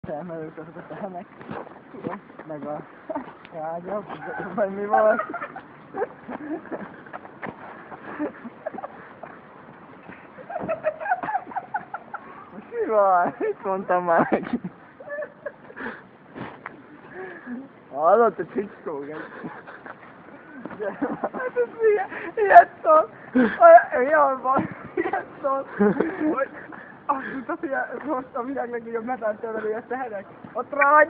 Felmerült azok a tehenek, tudom, meg a rágyak, vagy mi van. Most mi van? Mit mondtam már neki? Hallott a csicskó, hát ez ilyet szól. Olyan van, ilyet szól, hogy azt tudtad, hogy most a világ legnagyobb metántörvelője a tehenek? Ott ragy!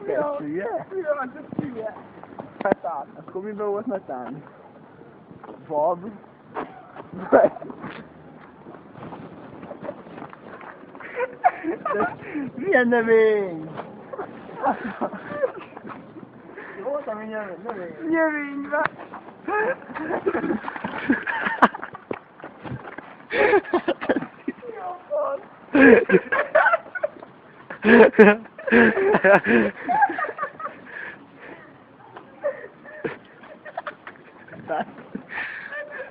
Mi a hülye? Mi van, ez hülye? Metán. Akkor miben volt metán? Vad? Milyen növény? Volt, ami növény? Növényben!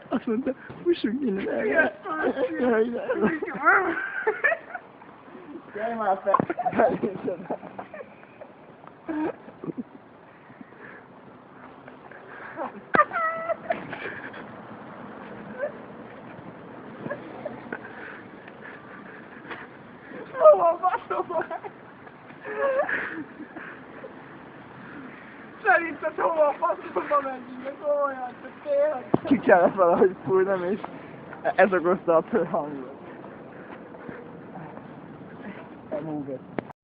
Azt mondta, fussunk innen el. Gyere már fel. Hova baszom? Szerinted hova faszomba menjünk, olyan, te tényleg? Ki kellett valahogy fújnom, és ez okozta a hangot. Elmúgott.